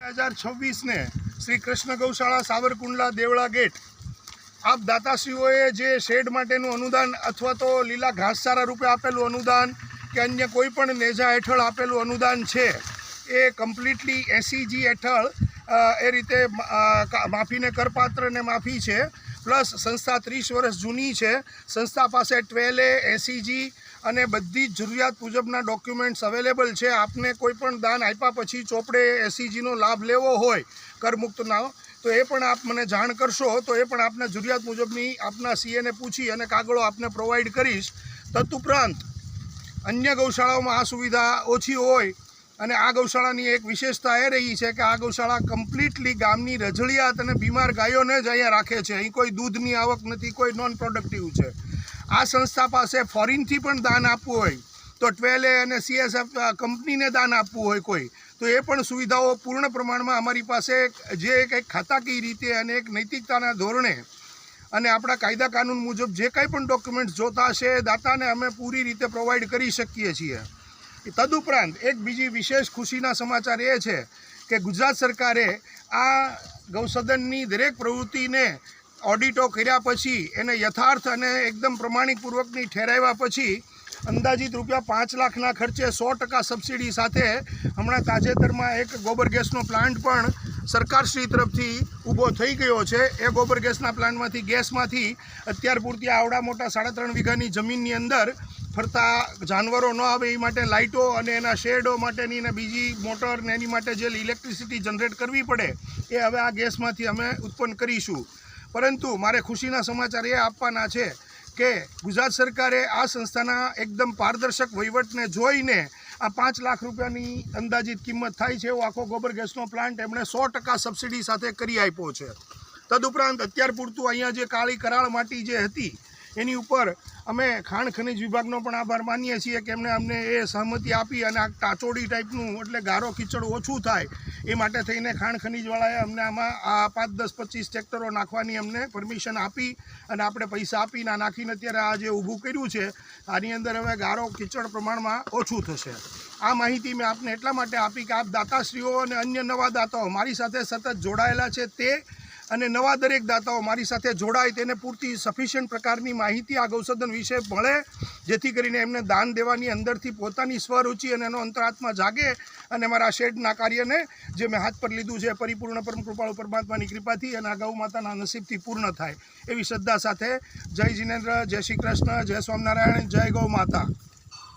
2026 ને શ્રી કૃષ્ણ ગૌશાળા સાવરકુંડલા દેવળા ગેટ આપ દાતાશ્રીઓએ જે શેડ માટેનું અનુદાન અથવા તો લીલા ઘાસચારા રૂપે આપેલું અનુદાન કે અન્ય કોઈ પણ નેજા હેઠળ આપેલું અનુદાન છે એ કમ્પ્લીટલી SEG હેઠળ એ રીતે માફીને કરપાત્ર ને માફી છે. પ્લસ સંસ્થા 30 વર્ષ જૂની છે. સંસ્થા પાસે 12A SEG અને બધી જ જરૂરિયાત મુજબના ડોક્યુમેન્ટ્સ અવેલેબલ છે. આપને કોઈ પણ દાન આપ્યા પછી ચોપડે SEGનો લાભ લેવો હોય કરમુક્તના તો એ પણ આપ મને જાણ કરશો તો એ પણ આપને જરૂરિયાત મુજબની આપના CAને પૂછી અને કાગળો આપને પ્રોવાઈડ કરીશ. તદુપરાંત અન્ય ગૌશાળાઓમાં આ સુવિધા ઓછી હોય અને આ ગૌશાળાની એક વિશેષતા એ રહી છે કે આ ગૌશાળા કમ્પ્લીટલી ગામની રજળિયાત અને બીમાર ગાયોને જ અહીંયા રાખે છે. અહીં કોઈ દૂધની આવક નથી, કોઈ નોન પ્રોડક્ટિવ છે. આ સંસ્થા પાસે ફોરેનથી પણ દાન આપવું હોય તો 12A અને CSF કંપનીને દાન આપવું હોય કોઈ તો એ પણ સુવિધાઓ પૂર્ણ પ્રમાણમાં અમારી પાસે જે કંઈક ખાતાકીય રીતે અને એક નૈતિકતાના ધોરણે અને આપણા કાયદા કાનૂન મુજબ જે કંઈ પણ ડોક્યુમેન્ટ્સ જોતા હશે દાતાને અમે પૂરી રીતે પ્રોવાઈડ કરી શકીએ છીએ. તદુપરાંત એક બીજી વિશેષ ખુશીના સમાચાર એ છે કે ગુજરાત સરકારે આ ગૌસદનની દરેક પ્રવૃત્તિને ઓડિટો કર્યા પછી એને યથાર્થ અને એકદમ પ્રમાણિકપૂર્વકની ઠેરાવ્યા પછી અંદાજિત ₹5 લાખના ખર્ચે 100% સબસિડી સાથે હમણાં તાજેતરમાં એક ગોબર ગેસનો પ્લાન્ટ પણ સરકારશ્રી તરફથી ઊભો થઈ ગયો છે. એ ગોબર ગેસના પ્લાન્ટમાંથી ગેસમાંથી અત્યાર પૂરતી આવડા મોટા 3.5 વીઘાની જમીનની અંદર ફરતા જાનવરો ન આવે એ માટે લાઇટો અને એના શેડો માટેની ને બીજી મોટર ને એની માટે જે ઇલેક્ટ્રિસિટી જનરેટ કરવી પડે એ હવે આ ગેસમાંથી અમે ઉત્પન્ન કરીશું. પરંતુ મારે ખુશીના સમાચાર એ આપવાના છે કે ગુજરાત સરકારે આ સંસ્થાના એકદમ પારદર્શક વહીવટને જોઈને આ ₹5 લાખ રૂપિયાની અંદાજિત કિંમત થાય છે એવો આખો ગોબર ગેસનો પ્લાન્ટ એમણે 100% સબસિડી સાથે કરી આપ્યો છે. તદુપરાંત અત્યાર પૂરતું અહીંયા જે કાળી કરાળ માટી જે હતી એની ઉપર અમે ખાણ ખનિજ વિભાગનો પણ આભાર માનીએ છીએ કે એમણે અમને એ સહમતિ આપી અને આ ટાચોડી ટાઈપનું એટલે ગારો કીચડ ઓછું થાય એ માટે થઈને ખાણ ખનિજવાળાએ અમને આમાં આ 5, 10, 25 ટ્રેક્ટરો નાખવાની અમને પરમિશન આપી અને આપણે પૈસા આપીને આ નાખીને અત્યારે આ જે ઊભું કર્યું છે આની અંદર હવે ગારો કીચડ પ્રમાણમાં ઓછું થશે. આ માહિતી મેં આપને એટલા માટે આપી કે આપ દાતાશ્રીઓ અને અન્ય નવા દાતાઓ મારી સાથે સતત જોડાયેલા છે તે અને નવા દરેક દાતાઓ મારી સાથે જોડાય તેને પૂરતી સફિશિયન્ટ પ્રકારની માહિતી આ ગૌસદન વિશે મળે જેથી કરીને એમને દાન દેવાની અંદરથી પોતાની સ્વરુચિ અને એનો અંતરાત્મા જાગે અને મારા શેડના કાર્યને જે મેં હાથ પર લીધું છે પરિપૂર્ણ પરમ કૃપાળુ પરમાત્માની કૃપાથી અને આ ગૌ માતાના નસીબથી પૂર્ણ થાય એવી શ્રદ્ધા સાથે જય જિનેન્દ્ર, જય શ્રી કૃષ્ણ, જય સ્વામિનારાયણ, જય ગૌ માતા.